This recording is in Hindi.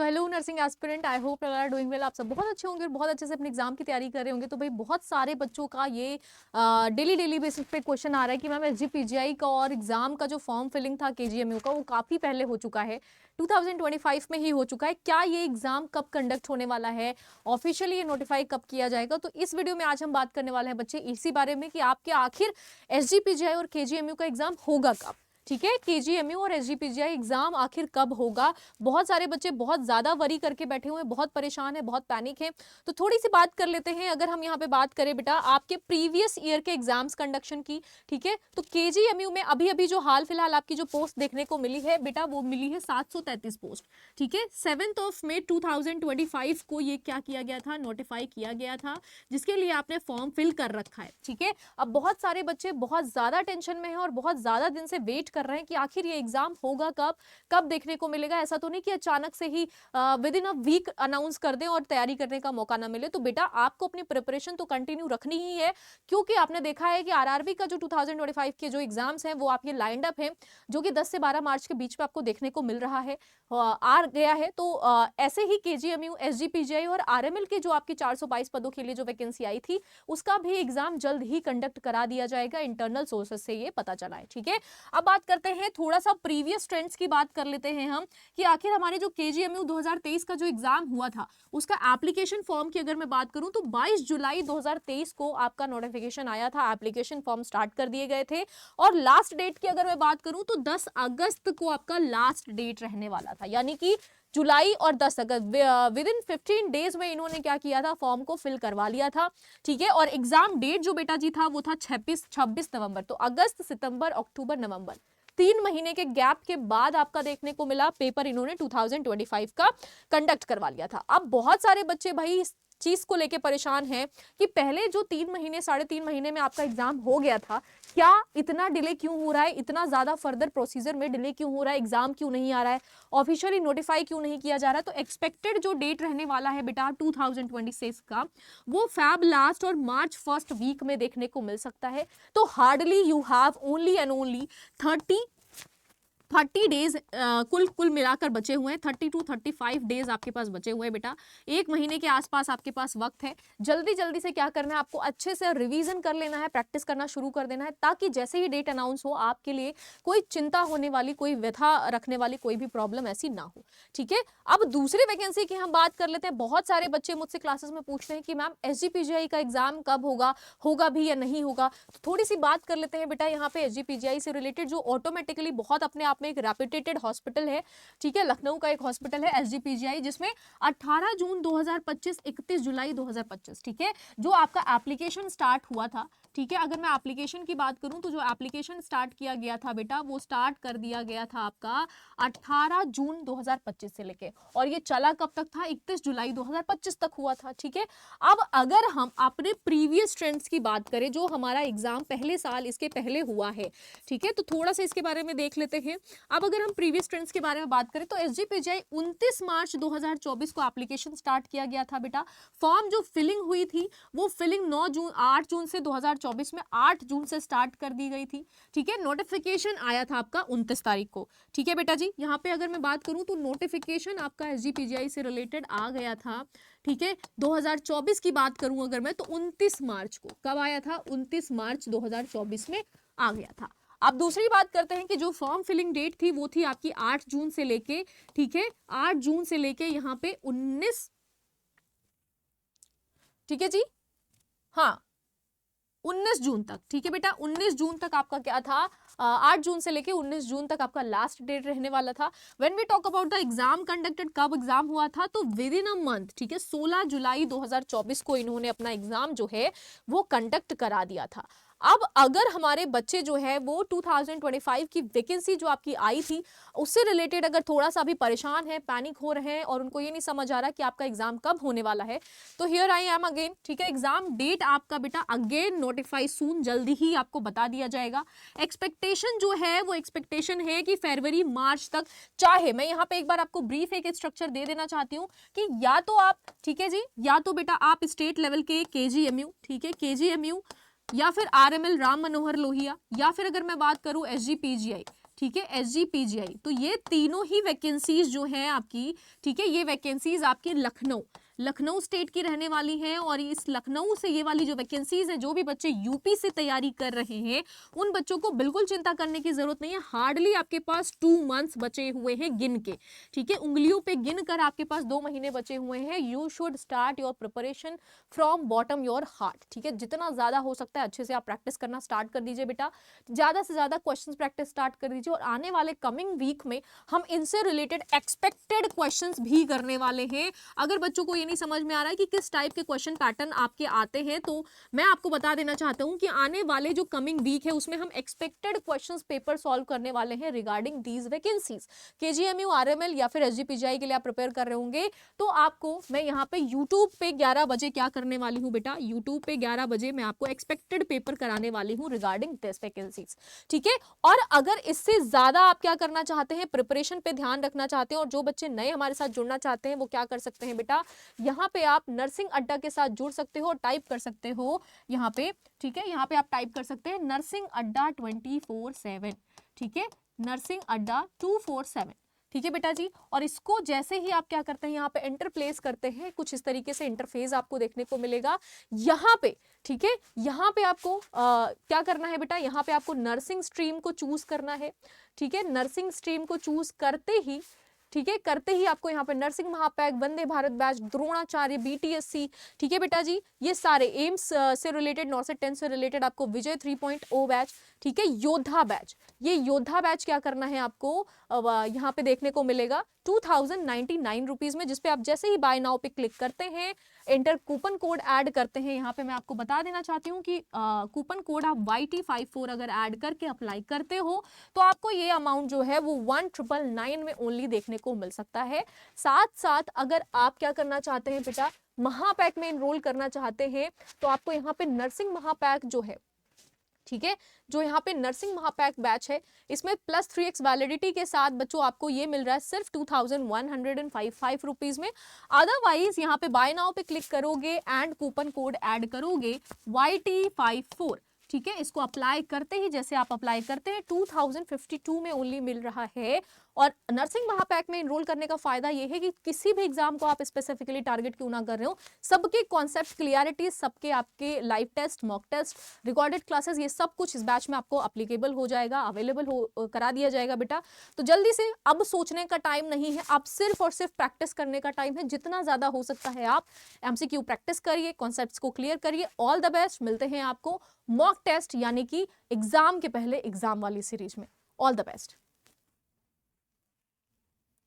So hello nursing aspirant, I hope you are doing well. आप सब बहुत अच्छे होंगे और बहुत अच्छे से अपने एग्जाम की तैयारी कर रहे होंगे। तो भाई बहुत सारे बच्चों का ये डेली बेसिस पे क्वेश्चन आ रहा है कि मैम एसजीपीजीआई का और एग्जाम का जो फॉर्म फिलिंग था केजीएमयू का, वो काफ़ी पहले हो चुका है, 2025 में ही हो चुका है। क्या ये एग्जाम कब कंडक्ट होने वाला है, ऑफिशियली ये नोटिफाई कब किया जाएगा? तो इस वीडियो में आज हम बात करने वाले हैं बच्चे इसी बारे में कि आपके आखिर एसजीपीजीआई और केजीएमयू का एग्जाम होगा कब। ठीक है, केजीएमयू और एसजीपीजीआई एग्जाम आखिर कब होगा। बहुत सारे बच्चे बहुत ज्यादा वरी करके बैठे हुए हैं, बहुत परेशान है, बहुत पैनिक है। तो थोड़ी सी बात कर लेते हैं। अगर हम यहाँ पे बात करें बेटा आपके प्रीवियस ईयर के एग्जाम्स कंडक्शन की, ठीक है, तो केजीएमयू में अभी अभी जो हाल फिलहाल आपकी जो पोस्ट देखने को मिली है बेटा, वो मिली है 733 पोस्ट। ठीक है, 7 मई 2025 को ये क्या किया गया था, नोटिफाई किया गया था, जिसके लिए आपने फॉर्म फिल कर रखा है। ठीक है, अब बहुत सारे बच्चे बहुत ज्यादा टेंशन में हैं और बहुत ज्यादा दिन से वेट कर रहे हैं कि आखिर ये एग्जाम होगा कब, कब देखने को मिलेगा। ऐसा तो नहीं कि अचानक से ही within a week announce कर दें और तैयारी करने का मौका ना मिले। तो बेटा आपको अपनी प्रिपरेशन तो कंटिन्यू रखनी ही है, क्योंकि आपने देखा है कि आरआरबी का जो 2025 के जो एग्जाम्स हैं वो आपके लाइंड अप हैं, जो कि 10 से 12 मार्च के बीच में आपको देखने को मिल रहा है, आ गया है। तो ऐसे ही केजीएमयू, एसजीपीजीआई और आरएमएल के जो आपकी 422 पदों के लिए जो वैकेंसी आई थी, उसका भी एग्जाम जल्द ही कंडक्ट करा दिया जाएगा, इंटरनल सोर्सेज से ये पता चला है। ठीक है, अब बात करते हैं थोड़ा सा प्रीवियस ट्रेंड्स की बात कर लेते हैं हम कि आखिर हमारे जो केजीएमयू 2023 का जो एग्जाम हुआ था, उसका एप्लीकेशन फॉर्म की अगर मैं बात करूं तो 22 जुलाई 2023 को आपका नोटिफिकेशन आया था, एप्लीकेशन फॉर्म स्टार्ट कर दिए गए थे। और लास्ट डेट की अगर मैं बात करूं तो 10 अगस्त को आपका लास्ट डेट रहने वाला था, यानी कि जुलाई और 10 अगस्त विद इन 15 डेज में इन्होंने क्या किया था, फॉर्म को फिल करवा लिया था। ठीक है, और एग्जाम डेट जो बेटा जी था वो था 26 नवंबर। तो अगस्त, सितंबर, अक्टूबर, नवंबर, 3 महीने के गैप के बाद आपका देखने को मिला पेपर इन्होंने 2025 का कंडक्ट करवा लिया था। अब बहुत सारे बच्चे भाई इस चीज को लेके परेशान हैं कि पहले जो 3 महीने, 3.5 महीने में आपका एग्जाम हो गया था, क्या इतना डिले क्यों हो रहा है, इतना ज्यादा फर्दर प्रोसीजर में डिले क्यों हो रहा है, एग्जाम क्यों नहीं आ रहा है, ऑफिशियली नोटिफाई क्यों नहीं किया जा रहा है। तो एक्सपेक्टेड जो डेट रहने वाला है बेटा 2026 का, वो फैब लास्ट और मार्च फर्स्ट वीक में देखने को मिल सकता है। तो hardly you have only and only 30 days कुल मिलाकर बचे हुए हैं। 30 to 35 डेज आपके पास बचे हुए हैं बेटा, 1 महीने के आसपास आपके पास वक्त है। जल्दी से क्या करना है, आपको अच्छे से रिवीजन कर लेना है, प्रैक्टिस करना शुरू कर देना है, ताकि जैसे ही डेट अनाउंस हो आपके लिए कोई चिंता होने वाली, कोई व्यथा रखने वाली कोई भी प्रॉब्लम ऐसी ना हो। ठीक है, अब दूसरी वैकेंसी की हम बात कर लेते हैं। बहुत सारे बच्चे मुझसे क्लासेस में पूछते हैं कि मैम एसजीपीजीआई का एग्जाम कब होगा, होगा भी या नहीं होगा। तो थोड़ी सी बात कर लेते हैं बेटा यहाँ पे एसजीपीजीआई से रिलेटेड, जो ऑटोमेटिकली बहुत अपने आप में एक रेपुटेटेड हॉस्पिटल है। ठीक है, लखनऊ का एक हॉस्पिटल है एसजीपीजीआई, जिसमें 18 जून 2025, 31 जुलाई 2025, ठीक है, जो आपका एप्लीकेशन स्टार्ट हुआ था। ठीक है, अगर मैं एप्लीकेशन की बात करूं तो जो एप्लीकेशन स्टार्ट किया गया था बेटा, वो स्टार्ट कर दिया गया था आपका 18 जून 2025 से लेके, और ये चला कब तक था, 31 जुलाई 2025 तक हुआ था। ठीक है, अब अगर हम अपने प्रीवियस ट्रेंड्स की बात करें, जो हमारा एग्जाम पहले साल इसके पहले हुआ है, ठीक है, तो थोड़ा सा इसके बारे में देख लेते हैं। अब अगर हम प्रीवियस ट्रेंड्स के बारे में बात करें तो एसजीपीजीआई 29 मार्च 2024 को एप्लीकेशन स्टार्ट किया गया था बेटा। फॉर्म जो फिलिंग हुई थी वो फिलिंग 8 जून से 2024 में 8 जून से स्टार्ट कर दी गई थी। ठीक है, नोटिफिकेशन आया था आपका 29 तारीख को। ठीक है बेटा जी, यहाँ पे अगर मैं बात करूं तो नोटिफिकेशन आपका एसजीपीजीआई से रिलेटेड आ गया था। ठीक है, 2024 की बात करूं अगर मैं तो 29 मार्च को, कब आया था, 29 मार्च 2024 में आ गया था। अब दूसरी बात करते हैं कि जो फॉर्म फिलिंग डेट थी वो थी आपकी 8 जून से लेके, ठीक है, 8 जून से लेके यहाँ पे 19, ठीक है जी, हाँ 19 जून तक। ठीक है बेटा, 19 जून तक आपका क्या था, 8 जून से लेके 19 जून तक आपका लास्ट डेट रहने वाला था। When we talk about the exam conducted, कब एग्जाम हुआ था, तो विद इन अ मंथ, ठीक है, 16 जुलाई 2024 को इन्होंने अपना एग्जाम जो है वो कंडक्ट करा दिया था। अब अगर हमारे बच्चे जो है वो 2025 की वैकेंसी जो आपकी आई थी उससे रिलेटेड अगर थोड़ा सा भी परेशान है, पैनिक हो रहे हैं और उनको ये नहीं समझ आ रहा कि आपका एग्जाम कब होने वाला है, तो हियर आई एम अगेन। ठीक है, एग्जाम डेट आपका बेटा अगेन नोटिफाई सून, जल्दी ही आपको बता दिया जाएगा। एक्सपेक्टेशन जो है वो एक्सपेक्टेशन है कि फरवरी मार्च तक, चाहे मैं यहाँ पे एक बार आपको ब्रीफ एक स्ट्रक्चर दे देना चाहती हूँ कि या तो आप, ठीक है जी, या तो बेटा आप स्टेट लेवल के केजीएमयू, ठीक है, केजीएमयू, या फिर आरएमएल राम मनोहर लोहिया, या फिर अगर मैं बात करूं एसजीपीजीआई, ठीक है, SGPGI। तो ये तीनों ही वैकेंसीज जो है आपकी, ठीक है, ये वैकेंसीज आपकी लखनऊ स्टेट की रहने वाली हैं। और इस लखनऊ से ये वाली जो वैकेंसीज हैं, जो भी बच्चे यूपी से तैयारी कर रहे हैं उन बच्चों को बिल्कुल चिंता करने की जरूरत नहीं है। हार्डली आपके पास 2 मंथ्स बचे हुए हैं गिन के, ठीक है, उंगलियों पे गिन कर आपके पास 2 महीने बचे हुए हैं। You should start your preparation from bottom your heart, ठीक है, जितना ज्यादा हो सकता है अच्छे से आप प्रैक्टिस करना स्टार्ट कर दीजिए बेटा। ज्यादा से ज्यादा क्वेश्चंस प्रैक्टिस स्टार्ट कर दीजिए। और आने वाले कमिंग वीक में हम इनसे रिलेटेड एक्सपेक्टेड क्वेश्चंस भी करने वाले हैं। अगर बच्चों को ये नहीं समझ में आ रहा है कि किस टाइप के क्वेश्चन पैटर्न आपके आते हैं, तो मैं आपको बता देना चाहता हूं कि आने वाले जो कमिंग वीक है उसमें हम एक्सपेक्टेड क्वेश्चंस पेपर सॉल्व करने वाले हैं regarding these vacancies. KGMU, RML या फिर एसजीपीजीआई के लिए आप प्रिपेयर कर रहे होंगे, तो आपको मैं यहाँ पे यूट्यूब पे 11 बजे क्या करने वाली हूँ बेटा, यूट्यूब पे 11 बजे मैं आपको एक्सपेक्टेड पेपर कराने वाली हूँ रिगार्डिंग दिस वैकेंसीज, ठीक है। और अगर इससे ज्यादा आप क्या करना चाहते हैं, प्रिपरेशन पे ध्यान रखना चाहते हैं, और जो बच्चे नए हमारे साथ जुड़ना चाहते हैं वो क्या कर सकते हैं बेटा, यहाँ पे आप नर्सिंग अड्डा के साथ जुड़ सकते हो, टाइप कर सकते हो यहाँ पे, ठीक है, यहाँ पे आप टाइप कर सकते हैं नर्सिंग अड्डा 24/7, ठीक है, नर्सिंग अड्डा 247, ठीक है बेटा जी। और इसको जैसे ही आप क्या करते हैं, यहाँ पे एंटर प्लेस करते हैं, कुछ इस तरीके से इंटरफेस आपको देखने को मिलेगा यहाँ पे, ठीक है। यहाँ पे आपको क्या करना है बेटा, यहाँ पे आपको नर्सिंग स्ट्रीम को चूज करना है, ठीक है। नर्सिंग स्ट्रीम को चूज करते ही, ठीक है, करते ही आपको यहाँ पे nursing महापैक, Vande Bharat batch, Dronacharya, BTSC, ठीक है बेटा जी, ये सारे एम्स से रिलेटेड, 9 से 10 से रिलेटेड, आपको विजय 3.0 बैच, ठीक है, योद्धा बैच, ये योद्धा बैच क्या करना है आपको, यहाँ पे देखने को मिलेगा 2099 रुपीज में, जिसपे आप जैसे ही बाय नाउ पे क्लिक करते हैं, एंटर कूपन कोड ऐड करते हैं। यहाँ पे मैं आपको बता देना चाहती हूँ कि कूपन कोड आप YT54 अगर ऐड करके अप्लाई करते हो तो आपको ये अमाउंट जो है वो 1999 में ओनली देखने को मिल सकता है। साथ साथ अगर आप क्या करना चाहते हैं बेटा, महापैक में एनरोल करना चाहते हैं, तो आपको यहाँ पे नर्सिंग महापैक जो है, ठीक है, जो यहाँ पे नर्सिंग महापैक बैच है, इसमें +3x वैलिडिटी के साथ बच्चों आपको ये मिल रहा है सिर्फ 2155 रुपीज में। अदरवाइज यहाँ पे बाय नाउ पे क्लिक करोगे एंड कूपन कोड ऐड करोगे YT54, ठीक है, इसको अप्लाई करते ही, जैसे आप अप्लाई करते हैं 2052 में ओनली मिल रहा है। और नर्सिंग महापैक में एनरोल करने का फायदा यह है कि किसी भी एग्जाम को आप स्पेसिफिकली टारगेट क्यों ना कर रहे हो, सबके कॉन्सेप्ट क्लियरिटी, सबके आपके live test, mock test, recorded classes, ये सब कुछ इस बैच में आपको अप्लीकेबल हो जाएगा, अवेलेबल हो करा दिया जाएगा बेटा। तो जल्दी से, अब सोचने का टाइम नहीं है, अब सिर्फ और सिर्फ प्रैक्टिस करने का टाइम है। जितना ज्यादा हो सकता है आप MCQ प्रैक्टिस करिए, कॉन्सेप्ट्स को क्लियर करिए। ऑल द बेस्ट, मिलते हैं आपको मॉक टेस्ट यानी कि एग्जाम के पहले एग्जाम वाली सीरीज में। All the best.